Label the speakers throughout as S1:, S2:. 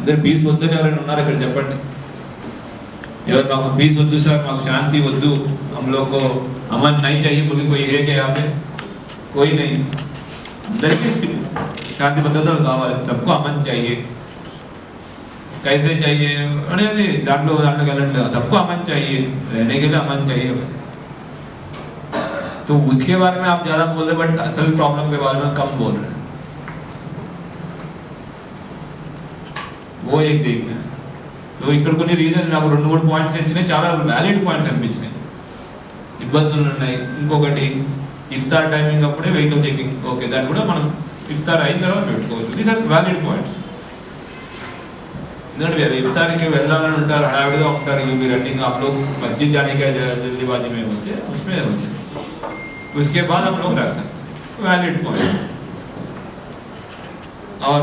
S1: అందరు పీస్ వద్దని ఎవరైనా ఉన్నారు ఇక్కడ చెప్పండి. ఎవరు మాకు पीस वद्दू सर, माको शांति वद्दू, हम लोग को अमन नहीं चाहिए बोले कोई है क्या यहाँ पे? कोई नहीं. अंदर की शांति भद्रता कावाली, सबको अमन चाहिए. कैसे चाहिए? अरे नहीं दांडो दांडो गलत, सबको अमन चाहिए, रहने के लिए अमन चाहिए. तो उसके बारे में आप ज्यादा बोल रहे, बट असल प्रॉब्लम के बारे में कम बोल रहे हैं. वो एक देखना है. तो ఇక్కడ కొన్ని రీజన్ నాకు 2-3 పాయింట్స్ ఇచ్చినాయి, చాలా వ్యాలిడ్ పాయింట్స్ అనిపించినాయి. ఇబ్బందులు ఉన్నాయి. ఇంకొకటి ఇఫ్తార్ టైమింగ్ అప్పుడే వెహికల్ చెకింగ్, ఓకే దాన్ని కూడా మనం ఇఫ్తార్ అయిన తర్వాత పెట్టుకోవచ్చు. These are valid points. ఎందుకంటే ఇఫ్తార్కి వెళ్ళాలని ఉంటారు, హడావిడిగా ఉంటారు, यू बी रनिंग, आप लोग मस्जिद जाने के जल्दीबाजी में होते हैं, उसमें होते हैं. उसके बाद हम लोग रख सकते हैं, वैलिड पॉइंट. और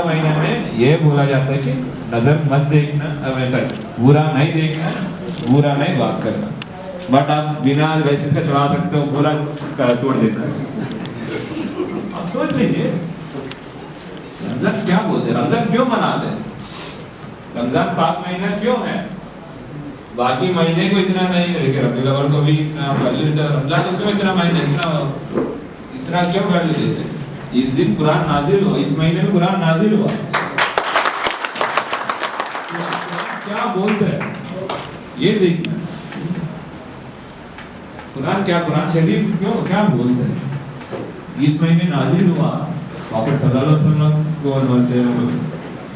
S1: महीने में ये बोला जाता है कि नजर मत देखना, बुरा नहीं देखना, बुरा नहीं बात करना. बट आप बिना लाइसेंस का चला सकते हो, बुरा छोड़ देना. आप सोच लीजिए रमजान क्या बोलते हैं, रमजान क्यों मनाते हैं? रमजान पाक महीना क्यों है? बाकी महीने को इतना नहीं है, लेकिन रबीउल अव्वल को भी इतना वैल्यू देते हैं. रमजान को क्यों इतना महीना इतना क्यों वैल्यू देते हैं? इस दिन कुरान नाजिल हुआ, इस महीने में कुरान नाजिल हुआ. क्या बोलते हैं ये देखना. कुरान क्या, कुरान शरीफ क्यों क्या बोलते हैं? इस महीने नाजिल हुआ. प्रॉफेट सल्लल्लाहु अलैहि वसल्लम को बोलते हैं,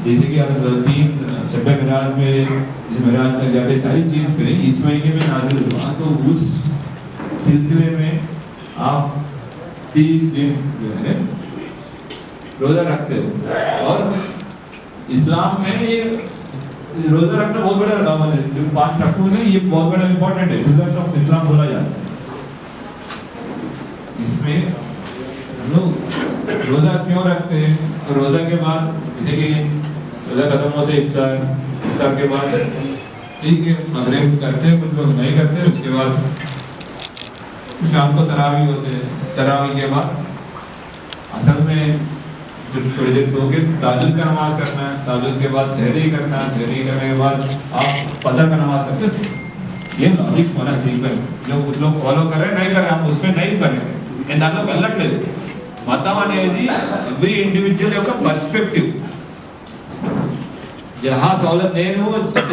S1: जैसे कि आप 3 शब मिराज में मिराज तक जाते सारी चीज पे इस महीने में नाजिल हुआ. तो उस सिलसिले में आप 30 दिन जो है रोजा रखते हो. और इस्लाम में ये रोजा रखना बहुत बड़ा काम है. जो 5 रखो ना, ये बहुत बड़ा इंपॉर्टेंट है. पिलर्स ऑफ इस्लाम बोला जाता है. इसमें हम लोग रोजा क्यों रखते हैं? रोजा के बाद जैसे कि रोजा खत्म होते इफ्तार, इफ्तार के बाद ठीक है मगरिब करते हैं, कुछ लोग नहीं करते. उसके बाद शाम को तरावी होते हैं. तरावी के बाद असल में थोड़ी देर सो के ताजुद का नमाज करना है. ताजुद के बाद सहरी करना है. सहरी करने के बाद आप फजर का नमाज करते हैं. ये लॉजिक होना सीक्वेंस जो कुछ लोग फॉलो कर रहे हैं, नहीं कर रहे, हम उस पर नहीं करेंगे. దాంట్లో వెళ్ళట్లేదు. మతం అనేది ఎవ్రీ ఇండివిజువల్ యొక్క పర్స్పెక్టివ్. జహా సౌలత్ నేను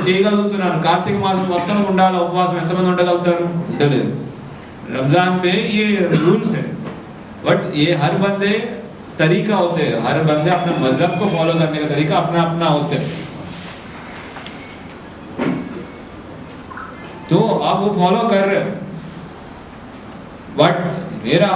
S1: చేయగలుగుతున్నాను, కార్తీక మాసం మొత్తం ఉండాలి ఉపవాసం, ఎంతమంది ఉండగలుగుతారు? ఉండలేరు. रमजान में ये रूल्स है, बट ये हर बंदे तरीका होते हैं. हर बंदे अपने मजहब को फॉलो करने का तरीका अपना अपना होता है. तो आप वो फॉलो कर रहे हो, बट मेरा